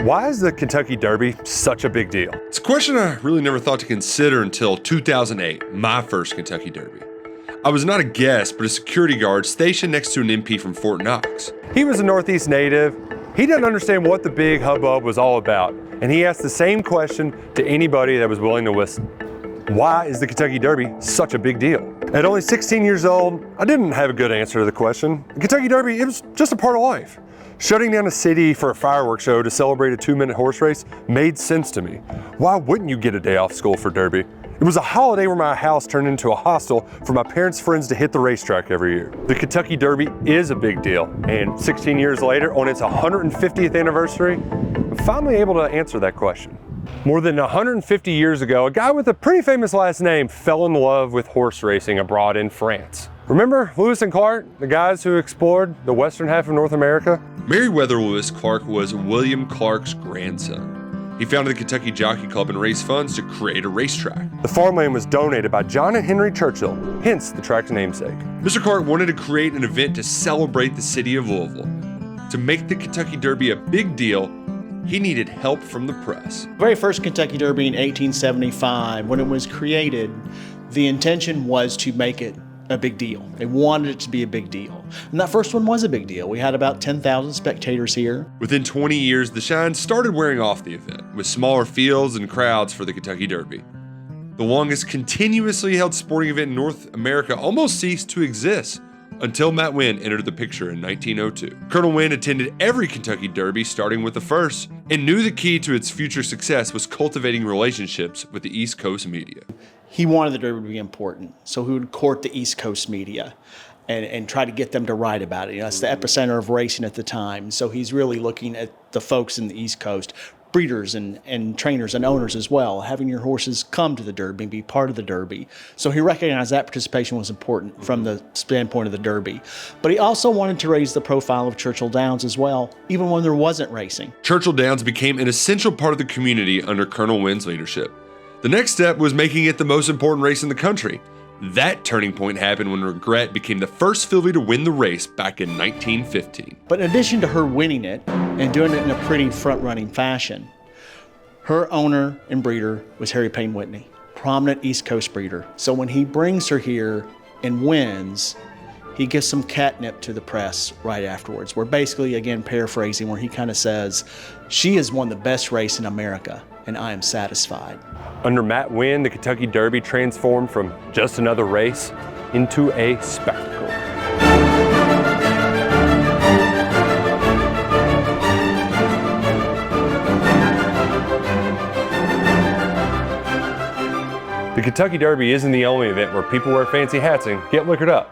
Why is the Kentucky Derby such a big deal? It's a question I really never thought to consider until 2008, my first Kentucky Derby. I was not a guest, but a security guard stationed next to an MP from Fort Knox. He was a Northeast native. He didn't understand what the big hubbub was all about, and he asked the same question to anybody that was willing to listen. Why is the Kentucky Derby such a big deal? At only 16 years old, I didn't have a good answer to the question. The Kentucky Derby, it was just a part of life. Shutting down a city for a fireworks show to celebrate a 2-minute horse race made sense to me. Why wouldn't you get a day off school for Derby? It was a holiday where my house turned into a hostel for my parents' friends to hit the racetrack every year. The Kentucky Derby is a big deal, and 16 years later, on its 150th anniversary, I'm finally able to answer that question. More than 150 years ago, a guy with a pretty famous last name fell in love with horse racing abroad in France. Remember Lewis and Clark, the guys who explored the western half of North America? Meriwether Lewis Clark was William Clark's grandson. He founded the Kentucky Jockey Club and raised funds to create a racetrack. The farmland was donated by John and Henry Churchill, hence the track's namesake. Mr. Clark wanted to create an event to celebrate the city of Louisville. To make the Kentucky Derby a big deal, he needed help from the press. The very first Kentucky Derby in 1875, when it was created, the intention was to make it a big deal. They wanted it to be a big deal. And that first one was a big deal. We had about 10,000 spectators here. Within 20 years, the shine started wearing off the event, with smaller fields and crowds for the Kentucky Derby. The longest continuously held sporting event in North America almost ceased to exist until Matt Winn entered the picture in 1902. Colonel Winn attended every Kentucky Derby, starting with the first, and knew the key to its future success was cultivating relationships with the East Coast media. He wanted the Derby to be important, so he would court the East Coast media and try to get them to write about it. You know, it's the epicenter of racing at the time, so he's really looking at the folks in the East Coast, breeders and trainers and owners as well, having your horses come to the Derby and be part of the Derby. So he recognized that participation was important from the standpoint of the Derby. But he also wanted to raise the profile of Churchill Downs as well, even when there wasn't racing. Churchill Downs became an essential part of the community under Colonel Winn's leadership. The next step was making it the most important race in the country. That turning point happened when Regret became the first filly to win the race back in 1915. But in addition to her winning it and doing it in a pretty front-running fashion, her owner and breeder was Harry Payne Whitney, prominent East Coast breeder. So when he brings her here and wins, he gives some catnip to the press right afterwards, where basically, again, paraphrasing, where he kind of says, she has won the best race in America, and I am satisfied. Under Matt Winn, the Kentucky Derby transformed from just another race into a spectacle. The Kentucky Derby isn't the only event where people wear fancy hats and get liquored up.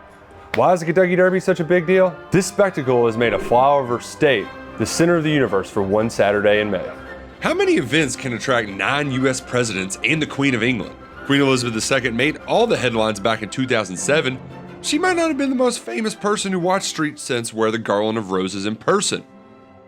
Why is the Kentucky Derby such a big deal? This spectacle has made a flyover state the center of the universe for one Saturday in May. How many events can attract 9 U.S. presidents and the Queen of England? Queen Elizabeth II made all the headlines back in 2007. She might not have been the most famous person who watched street scents wear the garland of roses in person.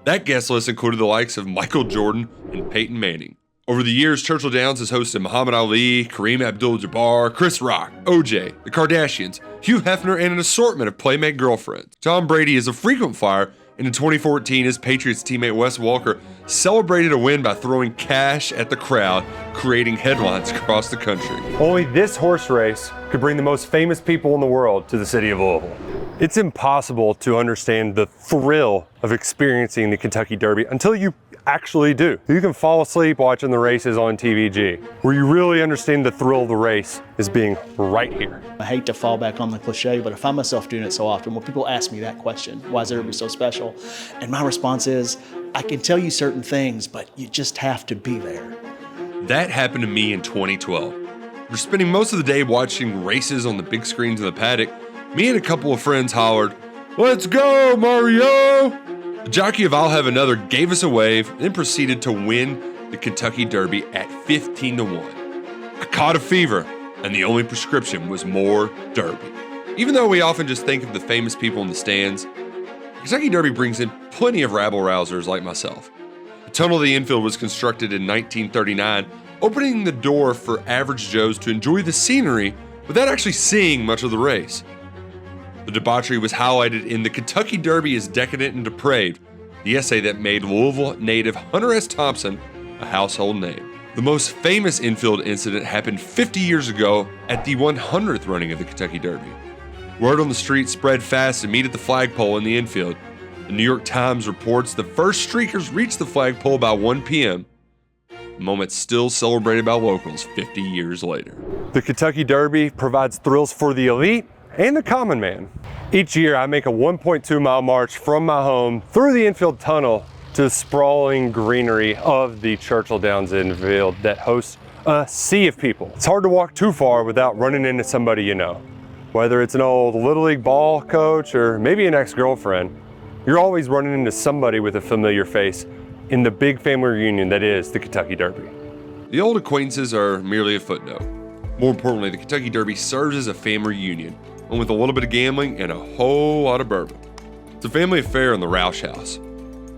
That guest list included the likes of Michael Jordan and Peyton Manning. Over the years, Churchill Downs has hosted Muhammad Ali, Kareem Abdul-Jabbar, Chris Rock, OJ, the Kardashians, Hugh Hefner, and an assortment of Playmate girlfriends. Tom Brady is a frequent flyer, and in 2014, his Patriots teammate Wes Walker celebrated a win by throwing cash at the crowd, creating headlines across the country. Only this horse race could bring the most famous people in the world to the city of Louisville. It's impossible to understand the thrill of experiencing the Kentucky Derby until you actually do. You can fall asleep watching the races on TVG. Where you really understand the thrill of the race is being right here. I hate to fall back on the cliche, but I find myself doing it so often when people ask me that question, why is Derby so special? And my response is, I can tell you certain things, but you just have to be there. That happened to me in 2012. We're spending most of the day watching races on the big screens in the paddock. Me and a couple of friends hollered, "Let's go, Mario!" The jockey of I'll Have Another gave us a wave, then proceeded to win the Kentucky Derby at 15-1. I caught a fever, and the only prescription was more Derby. Even though we often just think of the famous people in the stands, the Kentucky Derby brings in plenty of rabble-rousers like myself. The tunnel of the infield was constructed in 1939, opening the door for average Joes to enjoy the scenery without actually seeing much of the race. The debauchery was highlighted in the Kentucky Derby as decadent and depraved. the essay that made Louisville native Hunter S. Thompson a household name. The most famous infield incident happened 50 years ago at the 100th running of the Kentucky Derby. Word on the street spread fast to meet at the flagpole in the infield. The New York Times reports the first streakers reached the flagpole by 1 p.m., a moment still celebrated by locals 50 years later. The Kentucky Derby provides thrills for the elite and the common man. Each year I make a 1.2 mile march from my home through the infield tunnel to the sprawling greenery of the Churchill Downs infield that hosts a sea of people. It's hard to walk too far without running into somebody you know. Whether it's an old Little League ball coach or maybe an ex-girlfriend, you're always running into somebody with a familiar face in the big family reunion that is the Kentucky Derby. The old acquaintances are merely a footnote. More importantly, the Kentucky Derby serves as a family reunion, one with a little bit of gambling and a whole lot of bourbon. It's a family affair in the Roush house.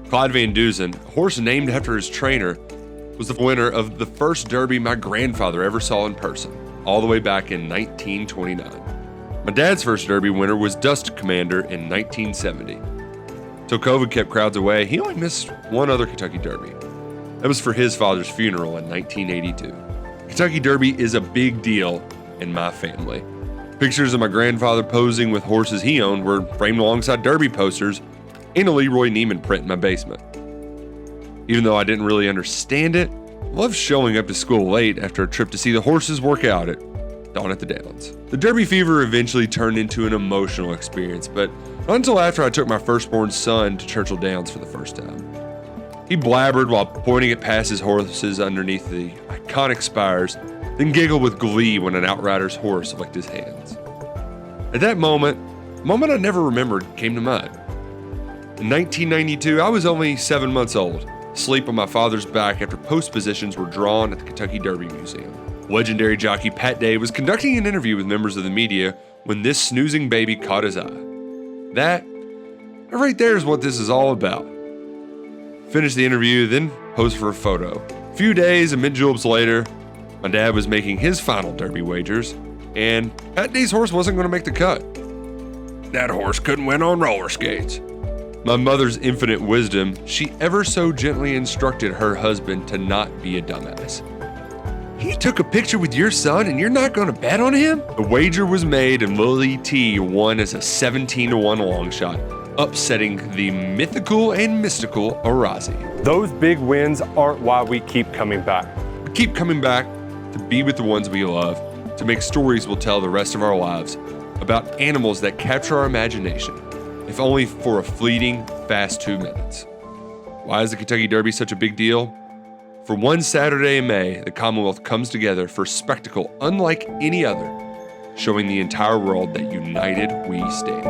Clyde Van Dusen, a horse named after his trainer, was the winner of the first Derby my grandfather ever saw in person, all the way back in 1929. My dad's first Derby winner was Dust Commander in 1970. Till COVID kept crowds away, he only missed one other Kentucky Derby. That was for his father's funeral in 1982. Kentucky Derby is a big deal in my family. Pictures of my grandfather posing with horses he owned were framed alongside Derby posters and a Leroy Neiman print in my basement. Even though I didn't really understand it, I loved showing up to school late after a trip to see the horses work out at Dawn at the Downs. The Derby fever eventually turned into an emotional experience, but not until after I took my firstborn son to Churchill Downs for the first time. He blabbered while pointing at past his horses underneath the iconic spires, then giggled with glee when an outrider's horse licked his hands. At that moment, a moment I never remembered came to mind. In 1992, I was only 7 months old, asleep on my father's back after post positions were drawn at the Kentucky Derby Museum. Legendary jockey Pat Day was conducting an interview with members of the media when this snoozing baby caught his eye. That right there is what this is all about. Finished the interview, then posed for a photo. A few days and mid-juleps later, my dad was making his final Derby wagers, and Pat Day's horse wasn't going to make the cut. That horse couldn't win on roller skates. My mother's infinite wisdom, she ever so gently instructed her husband to not be a dumbass. He took a picture with your son and you're not going to bet on him? The wager was made and Lily T won as a 17-1 long shot, upsetting the mythical and mystical Arazi. Those big wins aren't why we keep coming back. We keep coming back to be with the ones we love, to make stories we'll tell the rest of our lives about animals that capture our imagination, if only for a fleeting, fast 2 minutes. Why is the Kentucky Derby such a big deal? For one Saturday in May, the Commonwealth comes together for a spectacle unlike any other, showing the entire world that united we stand.